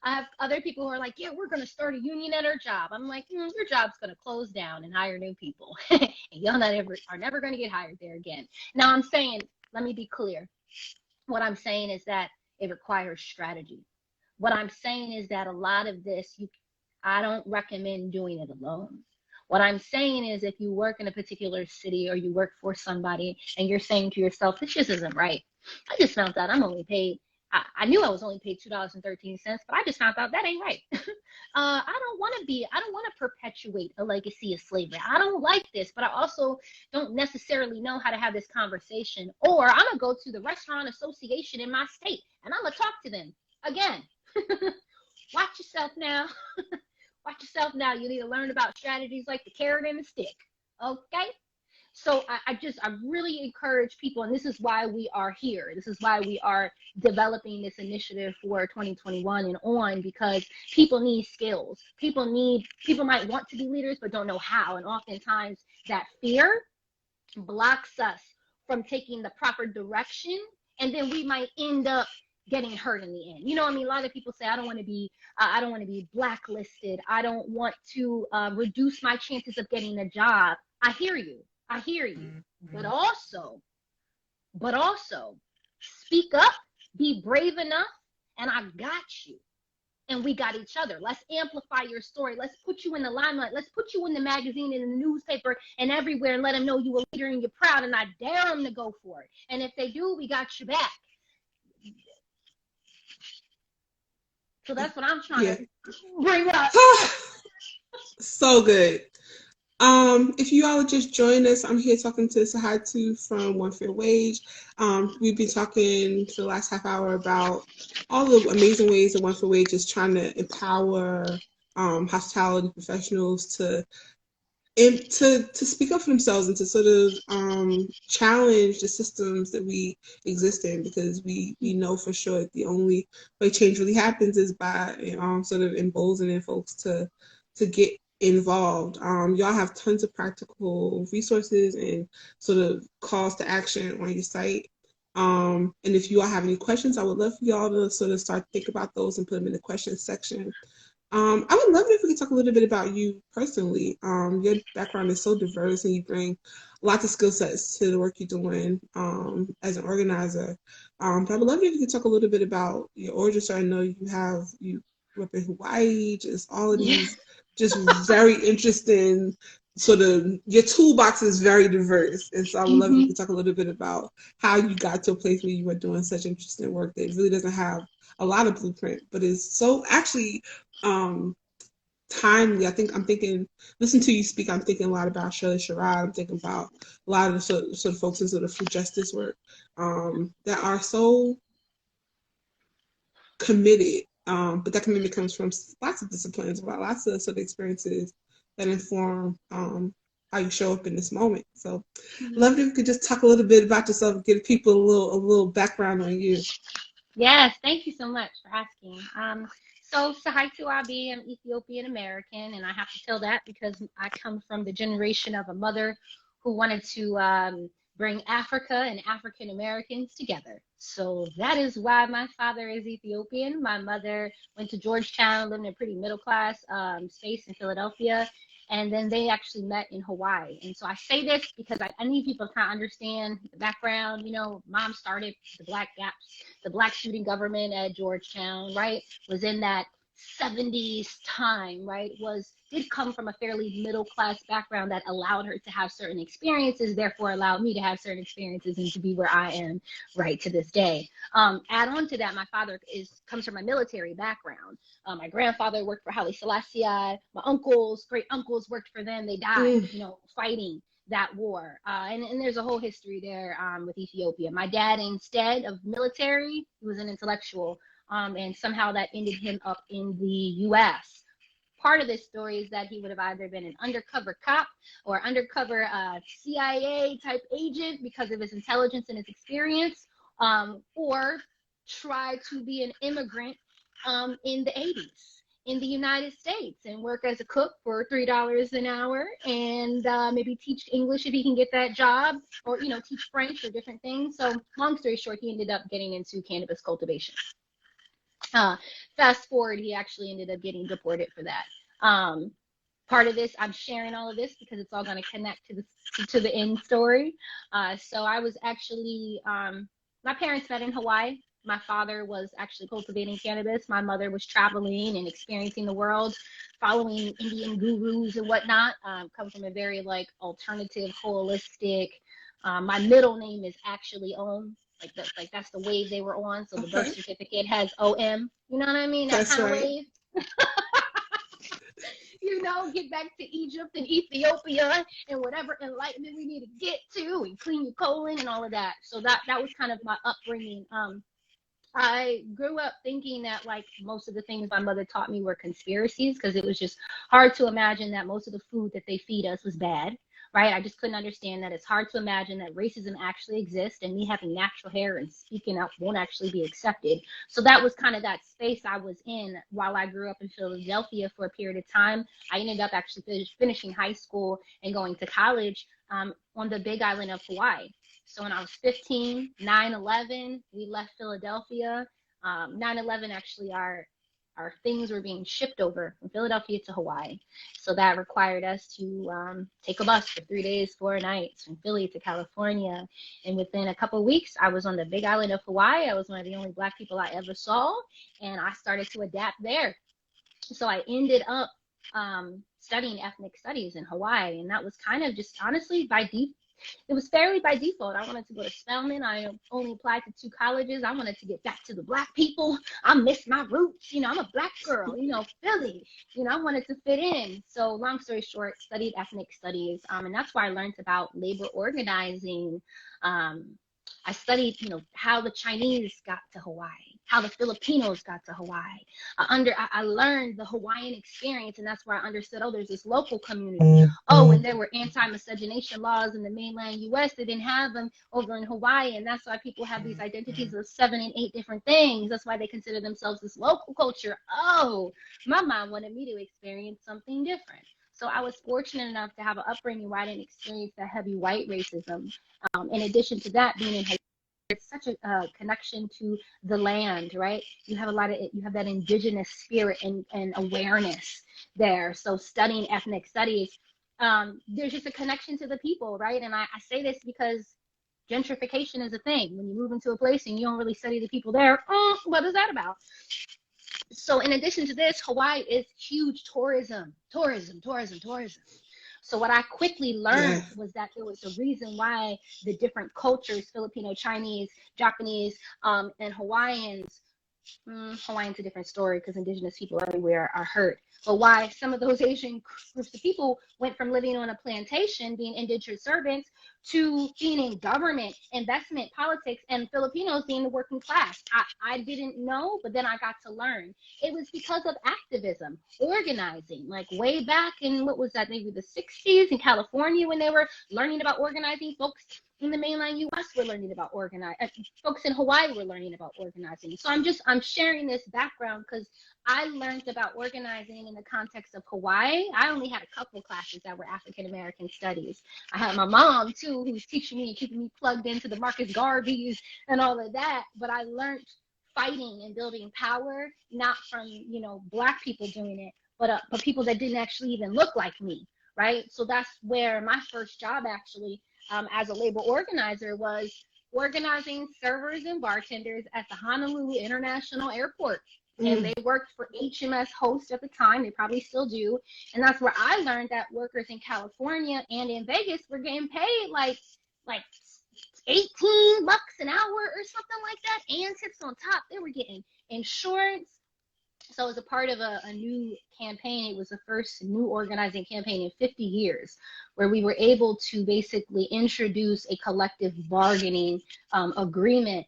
I have other people who are like, yeah, we're going to start a union at our job. I'm like, your job's going to close down and hire new people. And y'all are never going to get hired there again. Now, I'm saying, let me be clear. What I'm saying is that it requires strategy. What I'm saying is that a lot of this, I don't recommend doing it alone. What I'm saying is, if you work in a particular city or you work for somebody and you're saying to yourself, this just isn't right. I just found out I'm only paid, I knew I was only paid $2.13, but I just found out that ain't right. I don't want to perpetuate a legacy of slavery. I don't like this, but I also don't necessarily know how to have this conversation. Or I'm going to go to the restaurant association in my state and I'm going to talk to them again. Watch yourself now. Watch yourself now. You need to learn about strategies like the carrot and the stick. Okay? So I really encourage people, and this is why we are here. This is why we are developing this initiative for 2021 and on, because people need skills. People might want to be leaders, but don't know how. And oftentimes that fear blocks us from taking the proper direction. And then we might end up getting hurt in the end. You know what I mean? A lot of people say, I don't want to be blacklisted. I don't want to reduce my chances of getting a job. I hear you. Mm-hmm. But also, speak up, be brave enough, and I got you. And we got each other. Let's amplify your story. Let's put you in the limelight. Let's put you in the magazine and in the newspaper and everywhere and let them know you a leader and you're proud, and I dare them to go for it. And if they do, we got your back. So that's what I'm trying to bring up. So good. If you all would just join us, I'm here talking to Tsehaitu from One Fair Wage. We've been talking for the last half hour about all the amazing ways that One Fair Wage is trying to empower hospitality professionals to speak up for themselves and to sort of challenge the systems that we exist in, because we know for sure that the only way change really happens is by sort of emboldening folks to get involved. Y'all have tons of practical resources and sort of calls to action on your site. And if you all have any questions, I would love for y'all to sort of start think about those and put them in the questions section. I would love it if we could talk a little bit about you personally. Your background is so diverse and you bring lots of skill sets to the work you're doing as an organizer. But I would love it if you could talk a little bit about your origin story. I know you grew up in Hawaii, just all of these just very interesting sort of, your toolbox is very diverse. And so I would love if you could talk a little bit about how you got to a place where you were doing such interesting work that really doesn't have a lot of blueprint, but is so actually timely. I'm thinking, listen to you speak, I'm thinking a lot about Shirley Sherrod. I'm thinking about a lot of the sort of folks in sort of food justice work that are so committed. But that commitment comes from lots of disciplines, lots of sort of experiences that inform how you show up in this moment. So love if you could just talk a little bit about yourself and give people a little background on you. Yes, thank you so much for asking. So Tsehaitu Abye, I'm Ethiopian American, and I have to tell that because I come from the generation of a mother who wanted to bring Africa and African Americans together. So that is why my father is Ethiopian. My mother went to Georgetown, lived in a pretty middle class space in Philadelphia, and then they actually met in Hawaii. And so I say this because I need people to kind of understand the background. You know, mom started the Black student government at Georgetown, right? Was in that 70s time, right? Did come from a fairly middle class background that allowed her to have certain experiences, therefore allowed me to have certain experiences and to be where I am right to this day. Add on to that, my father comes from a military background. My grandfather worked for Haile Selassie. My great uncles worked for them. They died, fighting that war. And there's a whole history there with Ethiopia. My dad, instead of military, he was an intellectual. And somehow that ended him up in the U.S. Part of this story is that he would have either been an undercover cop or undercover CIA type agent because of his intelligence and his experience, or try to be an immigrant in the 80s in the United States and work as a cook for $3 an hour and maybe teach English if he can get that job, or teach French or different things. So long story short, he ended up getting into cannabis cultivation. Fast forward, he actually ended up getting deported for that. Part of this, I'm sharing all of this because it's all going to connect to the end story. So I was actually, my parents met in Hawaii. My father was actually cultivating cannabis. My mother was traveling and experiencing the world, following Indian gurus and whatnot. Come from a very alternative, holistic. My middle name is actually Om. That's the wave they were on. So the birth certificate has OM. You know what I mean? That kind of wave. Get back to Egypt and Ethiopia and whatever enlightenment we need to get to, and clean your colon and all of that. So that was kind of my upbringing. I grew up thinking that most of the things my mother taught me were conspiracies, because it was just hard to imagine that most of the food that they feed us was bad. right? I just couldn't understand that. It's hard to imagine that racism actually exists and me having natural hair and speaking out won't actually be accepted. So that was kind of that space I was in while I grew up in Philadelphia for a period of time. I ended up actually finishing high school and going to college on the Big Island of Hawaii. So when I was 15, 9/11, we left Philadelphia. 9/11, actually, our things were being shipped over from Philadelphia to Hawaii. So that required us to take a bus for 3 days, 4 nights from Philly to California. And within a couple of weeks, I was on the Big Island of Hawaii. I was one of the only Black people I ever saw, and I started to adapt there. So I ended up studying ethnic studies in Hawaii, and that was kind of just honestly by default. It was fairly by default. I wanted to go to Spelman. I only applied to 2 colleges. I wanted to get back to the Black people. I miss my roots. You know, I'm a Black girl, you know, Philly. You know, I wanted to fit in. So long story short, studied ethnic studies. And that's where I learned about labor organizing. I studied, you know, how the Chinese got to Hawaii, how the Filipinos got to Hawaii. I learned the Hawaiian experience, and that's where I understood, oh, there's this local community. Oh, and there were anti-miscegenation laws in the mainland U.S. They didn't have them over in Hawaii, and that's why people have these identities of 7 and 8 different things. That's why they consider themselves this local culture. Oh, my mom wanted me to experience something different. So I was fortunate enough to have an upbringing where I didn't experience that heavy white racism. In addition to that, being in Hawaii, it's such a connection to the land, right? You have that indigenous spirit and awareness there. So studying ethnic studies, there's just a connection to the people, right? And I say this because gentrification is a thing. When you move into a place and you don't really study the people there, what is that about? So in addition to this, Hawaii is huge tourism. So what I quickly learned was that there was a reason why the different cultures, Filipino, Chinese, Japanese, and Hawaiians, Hawaiian's a different story because indigenous people everywhere are hurt. But why some of those Asian groups of people went from living on a plantation, being indentured servants, to being in government, investment, politics, and Filipinos being the working class. I didn't know, but then I got to learn. It was because of activism, organizing, like way back in, what was that, maybe the 60s in California when they were learning about organizing. Folks in the mainland U.S. were learning about organizing. Folks in Hawaii were learning about organizing. So I'm sharing this background because I learned about organizing in the context of Hawaii. I only had a couple of classes that were African American studies. I had my mom too, who was teaching me and keeping me plugged into the Marcus Garveys and all of that. But I learned fighting and building power, not from, you know, Black people doing it, but people that didn't actually even look like me, right? So that's where my first job actually, as a labor organizer, was organizing servers and bartenders at the Honolulu International Airport. And they worked for HMS Host at the time. They probably still do. And that's where I learned that workers in California and in Vegas were getting paid like $18 an hour or something like that, and tips on top. They were getting insurance. So as a part of a new campaign, it was the first new organizing campaign in 50 years, where we were able to basically introduce a collective bargaining agreement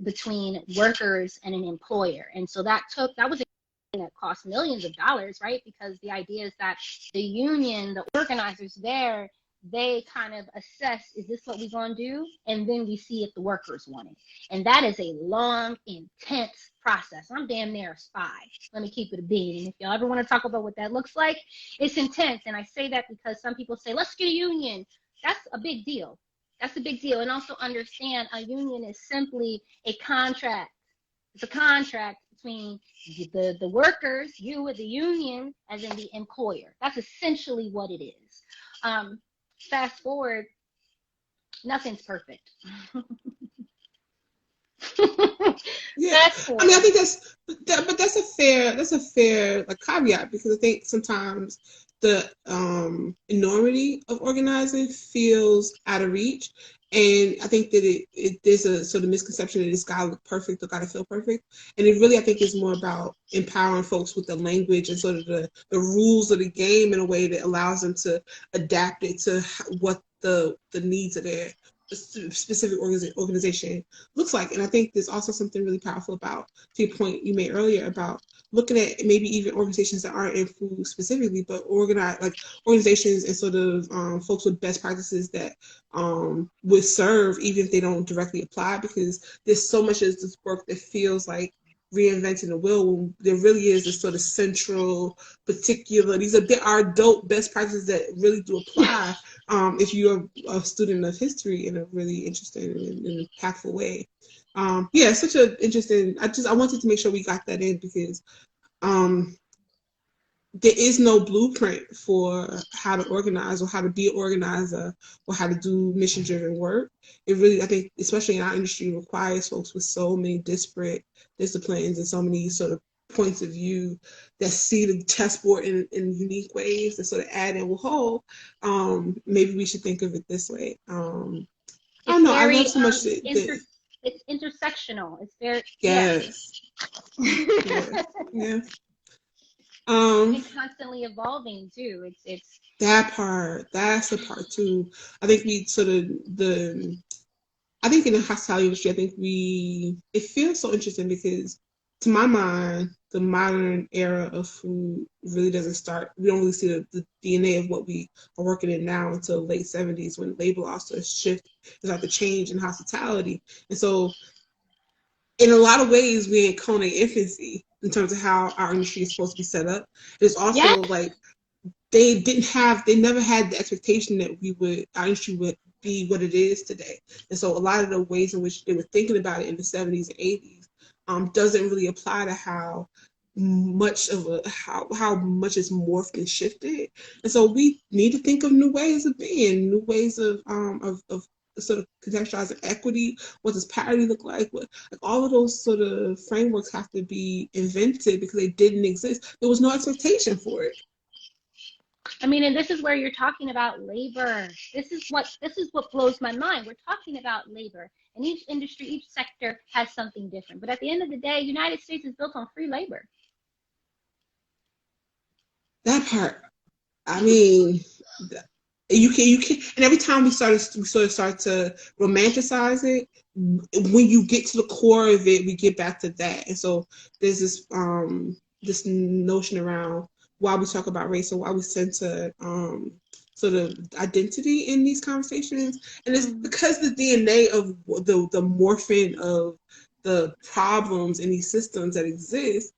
between workers and an employer. And so that was a that cost millions of dollars, right? Because the idea is that the union, the organizers there, they kind of assess, is this what we're going to do? And then we see if the workers want it. And that is a long, intense process. I'm damn near a spy. Let me keep it a bean. And if y'all ever want to talk about what that looks like, it's intense. And I say that because some people say, let's get a union. That's a big deal. That's a big deal. And also understand, a union is simply a contract. It's a contract between the workers, you with the union, as in the employer. That's essentially what it is. Fast forward, nothing's perfect. Yeah, I mean, I think that's a fair like caveat, because I think sometimes the enormity of organizing feels out of reach, and I think that there's a sort of misconception that it's gotta look perfect or gotta feel perfect, and it really, I think, is more about empowering folks with the language and sort of the rules of the game in a way that allows them to adapt it to what the needs of their specific organization looks like. And I think there's also something really powerful about, to your point you made earlier, about looking at maybe even organizations that aren't in food specifically, but organizations and sort of folks with best practices that would serve even if they don't directly apply, because there's so much of this work that feels like reinventing the wheel when there really is this sort of central particular, there are dope best practices that really do apply if you're a student of history in a really interesting and impactful way. Yeah, such an interesting. I wanted to make sure we got that in because um, there is no blueprint for how to organize or how to be an organizer or how to do mission driven work. It really, I think, especially in our industry, requires folks with so many disparate disciplines and so many sort of points of view that see the chessboard in unique ways that sort of add in, well, whole, maybe we should think of it this way. I don't It's know. I love very so much it's intersectional. It's very yes. Yes. Yeah. And constantly evolving too. It's That part, that's the part too. I think we sort of I think in the hospitality industry, it feels so interesting because to my mind, the modern era of food really doesn't start. We don't really see the DNA of what we are working in now until the late 70s when labor laws sort of shift and start to change in hospitality. And so in a lot of ways, we're in culinary infancy in terms of how our industry is supposed to be set up. There's yes. also like they never had the expectation that our industry would be what it is today. And so a lot of the ways in which they were thinking about it in the 70s and 80s doesn't really apply to how much it's morphed and shifted. And so we need to think of new ways of being, new ways of sort of contextualizing equity. What does parity look like? Like all of those sort of frameworks have to be invented because they didn't exist. There was no expectation for it. I mean, and this is where you're talking about labor. This is what blows my mind. We're talking about labor. And each industry, each sector has something different. But at the end of the day, United States is built on free labor. That part. I mean, you can, and every time we sort of start to romanticize it, when you get to the core of it, we get back to that. And so there's this notion around why we talk about race or why we center sort of identity in these conversations, and it's because the DNA of the morphing of the problems in these systems that exist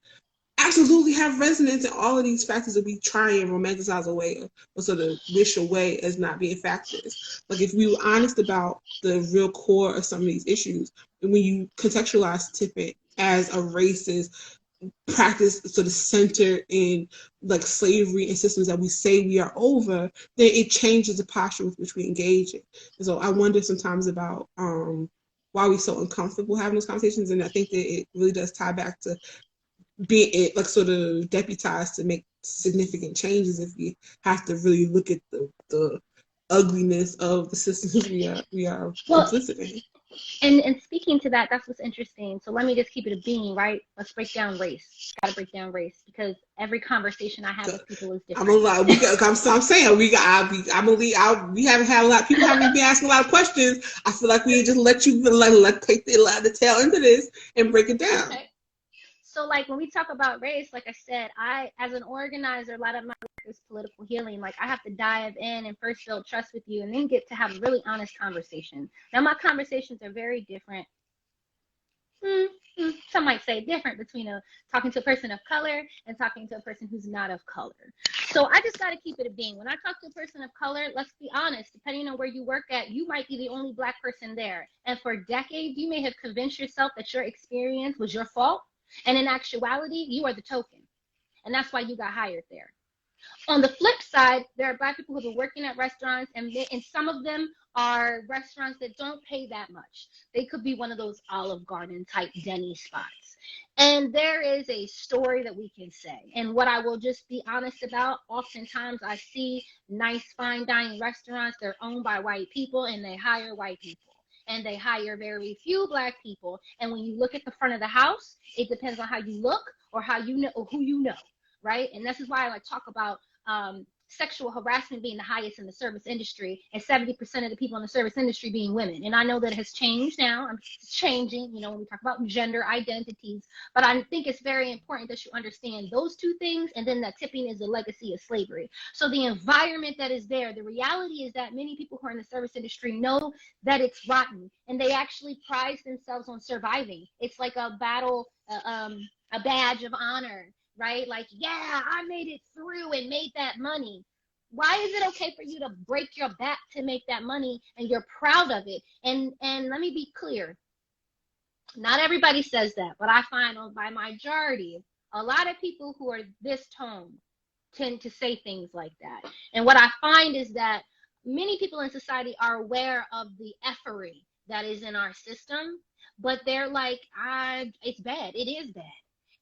absolutely have resonance in all of these factors that we try and romanticize away or sort of wish away as not being factors. Like if we were honest about the real core of some of these issues, and when you contextualize tipping as a racist practice sort of centered in like slavery and systems that we say we are over, then it changes the posture with which we engage in. And so I wonder sometimes about why we're so uncomfortable having those conversations. And I think that it really does tie back to being like sort of deputized to make significant changes if we have to really look at the ugliness of the systems we are complicit in. And speaking to that, that's what's interesting. So let me just keep it a bean, right? Let's break down race. Gotta break down race because every conversation I have with people is different. I'm saying we haven't had a lot. People haven't been asking a lot of questions. I feel like we just let you take the tail into this and break it down. Okay. So like when we talk about race, like I said, I as an organizer, a lot of my work is political healing. Like I have to dive in and first build trust with you and then get to have a really honest conversation. Now my conversations are very different. Some might say different between talking to a person of color and talking to a person who's not of color. So I just got to keep it a being. When I talk to a person of color, let's be honest, depending on where you work at, you might be the only Black person there. And for decades, you may have convinced yourself that your experience was your fault. And in actuality, you are the token. And that's why you got hired there. On the flip side, there are Black people who have been working at restaurants, and some of them are restaurants that don't pay that much. They could be one of those Olive Garden type Denny spots. And there is a story that we can say. And what I will just be honest about, oftentimes I see nice fine dining restaurants, they're owned by white people and they hire white people. And they hire very few Black people. And when you look at the front of the house, it depends on how you look or how you know or who you know, right? And this is why I like talk about sexual harassment being the highest in the service industry, and 70% of the people in the service industry being women. And I know that it has changed now. It's changing, when we talk about gender identities. But I think it's very important that you understand those two things, and then that tipping is the legacy of slavery. So the environment that is there, the reality is that many people who are in the service industry know that it's rotten, and they actually prize themselves on surviving. It's like a battle, a badge of honor, right? Like, yeah, I made it through and made that money. Why is it okay for you to break your back to make that money and you're proud of it? And let me be clear. Not everybody says that, but I find by majority, a lot of people who are this tone tend to say things like that. And what I find is that many people in society are aware of the effery that is in our system, but they're like, it's bad. It is bad.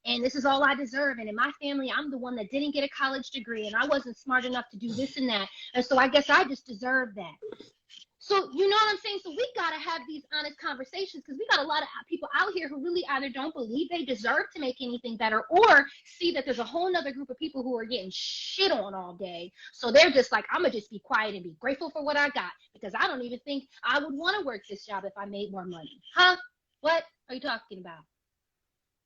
And this is all I deserve. And in my family, I'm the one that didn't get a college degree, and I wasn't smart enough to do this and that. And so I guess I just deserve that. So you know what I'm saying? So we got to have these honest conversations, because we got a lot of people out here who really either don't believe they deserve to make anything better, or see that there's a whole nother group of people who are getting shit on all day. So they're just like, I'm going to just be quiet and be grateful for what I got, because I don't even think I would want to work this job if I made more money. Huh? What are you talking about?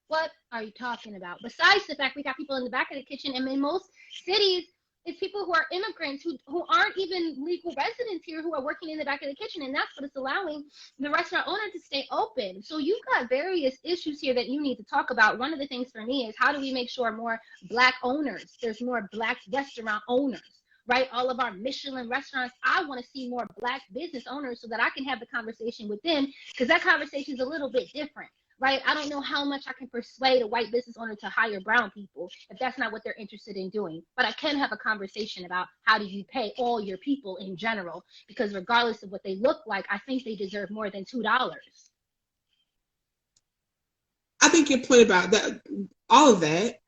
What are you talking about? Besides the fact we got people in the back of the kitchen, and in most cities, it's people who are immigrants who aren't even legal residents here who are working in the back of the kitchen, and that's what it's allowing the restaurant owner to stay open. So you've got various issues here that you need to talk about. One of the things for me is, how do we make sure more Black owners, there's more Black restaurant owners, right? All of our Michelin restaurants, I want to see more Black business owners so that I can have the conversation with them, because that conversation is a little bit different. Right? I don't know how much I can persuade a white business owner to hire brown people if that's not what they're interested in doing. But I can have a conversation about, how do you pay all your people in general? Because regardless of what they look like, I think they deserve more than $2. I think your point about that, all of that,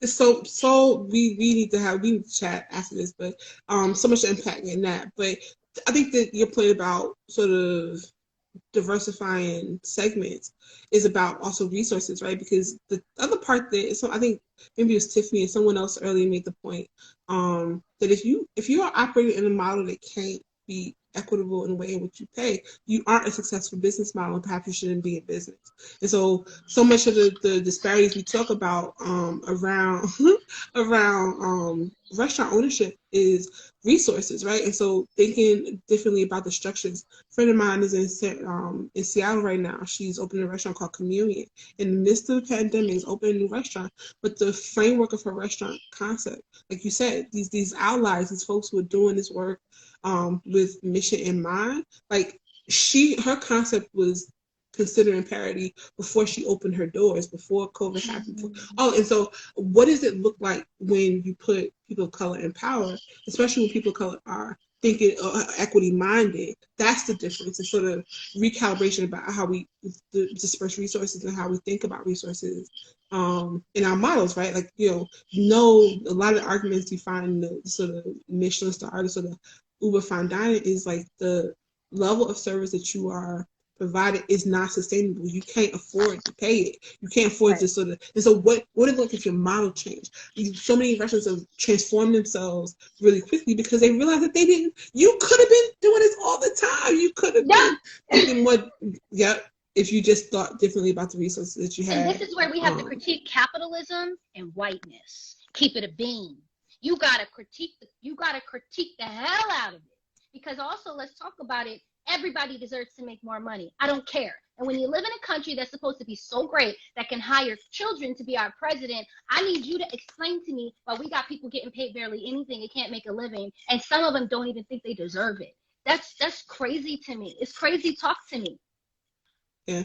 so we need to chat after this, but so much impact in that. But I think that your point about sort of diversifying segments is about also resources, right? Because the other part that, so I think maybe it was Tiffany and someone else earlier made the point that if you are operating in a model that can't be equitable in the way in which you pay, you aren't a successful business model, and perhaps you shouldn't be in business. And so much of the disparities we talk about around restaurant ownership is resources, right? And so thinking differently about the structures. A friend of mine is in Seattle right now. She's opening a restaurant called Communion. In the midst of the pandemic, is opening a new restaurant. But the framework of her restaurant concept, like you said, these outliers, these folks who are doing this work with mission in mind, like her concept was considering parity before she opened her doors, before COVID happened. And so what does it look like when you put people of color in power, especially when people of color are thinking equity minded? That's the difference. It's sort of recalibration about how we disperse resources and how we think about resources in our models, right? Like, a lot of arguments you find in the sort of Michelin star, the sort of Uber fine dining, is like the level of service that you are provided is not sustainable. You can't afford to pay it. You can't afford to sort of. And so what it look if your model changed? So many restaurants have transformed themselves really quickly because they realized that they didn't. You could have been doing this all the time. You could have been thinking what. If you just thought differently about the resources that you had. And this is where we have to critique capitalism and whiteness. Keep it a bean. You gotta critique the hell out of it. Because also, let's talk about it. Everybody deserves to make more money. I don't care. And when you live in a country that's supposed to be so great that can hire children to be our president, I need you to explain to me why we got people getting paid barely anything. They can't make a living, and some of them don't even think they deserve it. That's crazy to me. It's crazy talk to me. Yeah.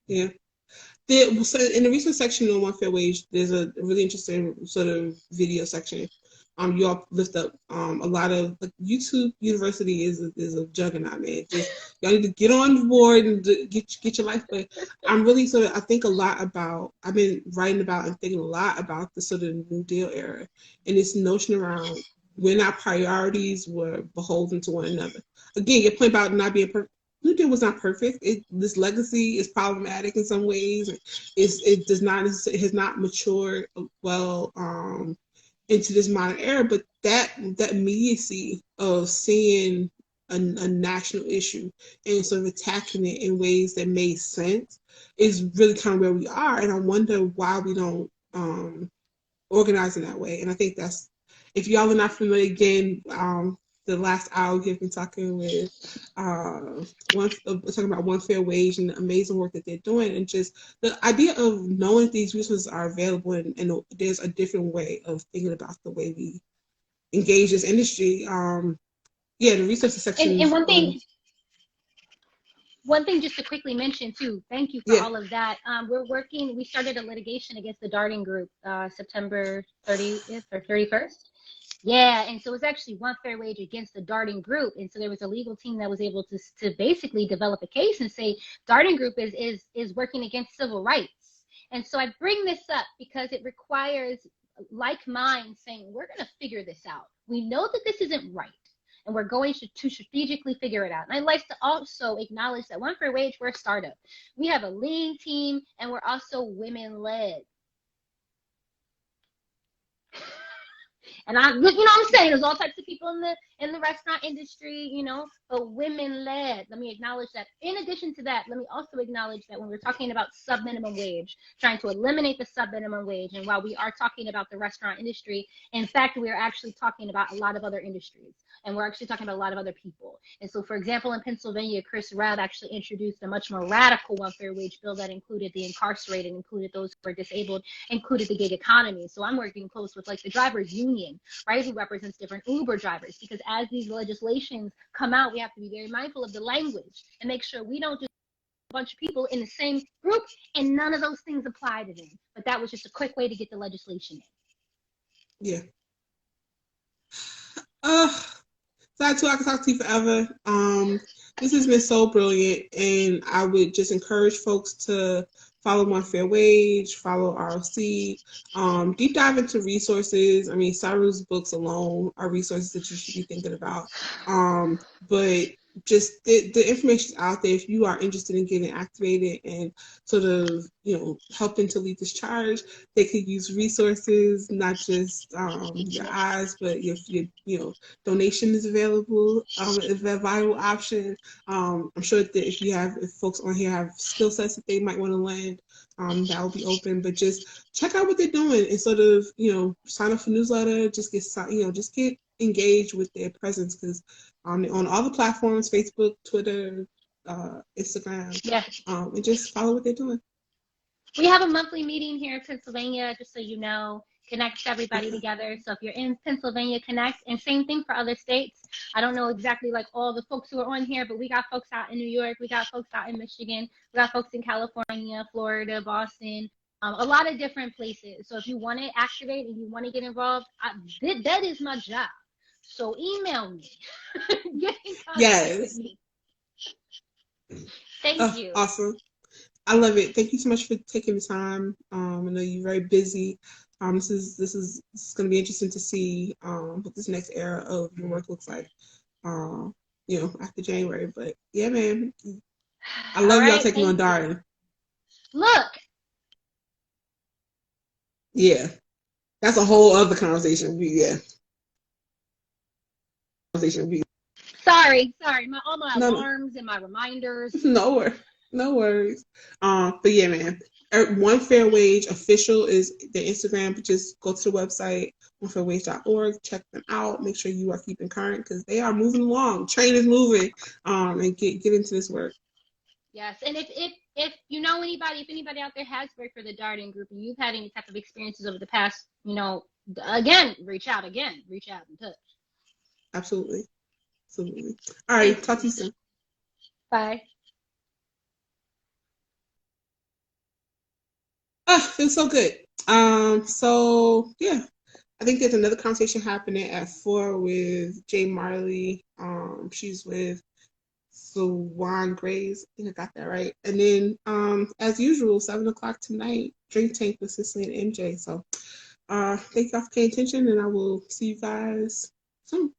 So in the research section on One Fair Wage, there's a really interesting sort of video section. You all lift up a lot of, like, YouTube University is a juggernaut, man. Just y'all need to get on board and get your life. But I'm really I think a lot about, I've been writing about and thinking a lot about the sort of New Deal era and this notion around when our priorities were beholden to one another. Again, your point about not being perfect. New Deal was not perfect. This legacy is problematic in some ways. It has not matured well into this modern era, but that immediacy of seeing a national issue and sort of attacking it in ways that made sense is really kind of where we are. And I wonder why we don't organize in that way. And I think that's, if y'all are not familiar, again, the last hour we've been talking with talking about One Fair Wage and the amazing work that they're doing, and just the idea of knowing these resources are available, and there's a different way of thinking about the way we engage this industry. Yeah, the resources section. And one thing just to quickly mention too, thank you for all of that. We started a litigation against the Darden Group September 30th or 31st. Yeah, and so it's actually One Fair Wage against the Darden Group. And so there was a legal team that was able to basically develop a case and say Darden Group is working against civil rights. And so I bring this up because it requires like minds saying, we're going to figure this out. We know that this isn't right, and we're going to strategically figure it out. And I'd like to also acknowledge that One Fair Wage, we're a startup. We have a lean team, and we're also women-led. And you know what I'm saying? There's all types of people in the restaurant industry, you know, but women-led. Let me acknowledge that. In addition to that, let me also acknowledge that when we're talking about sub-minimum wage, trying to eliminate the sub-minimum wage, and while we are talking about the restaurant industry, in fact, we are actually talking about a lot of other industries, and we're actually talking about a lot of other people. And so, for example, in Pennsylvania, Chris Rabb actually introduced a much more radical One Fair Wage bill that included the incarcerated, included those who are disabled, included the gig economy. So I'm working close with like the drivers union, right, who represents different Uber drivers, because as these legislations come out, we have to be very mindful of the language and make sure we don't just a bunch of people in the same group and none of those things apply to them. But that was just a quick way to get the legislation in. Yeah. Tsehaitu, I can talk to you forever. This has been so brilliant, and I would just encourage folks to follow One Fair Wage, follow ROC, deep dive into resources. I mean, Saru's books alone are resources that you should be thinking about. But just the information is out there. If you are interested in getting activated and sort of, you know, helping to lead this charge, they could use resources, not just your eyes, but your you know, donation is available. Is a vital option. I'm sure that if folks on here have skill sets that they might want to lend, that will be open. But just check out what they're doing and sort of, you know, sign up for newsletter. Just get engaged with their presence, because on all the platforms, Facebook, Twitter, Instagram, and just follow what they're doing. We have a monthly meeting here in Pennsylvania, just so you know, connects everybody together. So if you're in Pennsylvania, connect. And same thing for other states. I don't know exactly like all the folks who are on here, but we got folks out in New York, we got folks out in Michigan, we got folks in California, Florida, Boston, a lot of different places. So if you want to activate and you want to get involved, that is my job. So email me. Get in contact with me. Thank you. Awesome. I love it. Thank you so much for taking the time. I know you're very busy. This is going to be interesting to see what this next era of your work looks like. You know, after January. But yeah, man, I love y'all taking on Darden. Look. Yeah, that's a whole other conversation. Sorry. All my alarms and my reminders. No worries. But yeah, man. One Fair Wage official is the Instagram, but just go to the website, onefairwage.org, check them out, make sure you are keeping current, because they are moving along. Train is moving, and get into this work. Yes, and if you know anybody, if anybody out there has worked for the Darden Group and you've had any type of experiences over the past, you know, again, reach out and touch. Absolutely. All right, talk to you soon. Bye. Feels so good. So yeah, I think there's another conversation happening at 4 with Jay Marley. She's with Swan Grays. I think I got that right. And then, as usual, 7 o'clock tonight, Drink Tank with Cicely and MJ. So, thank y'all for paying attention, and I will see you guys soon.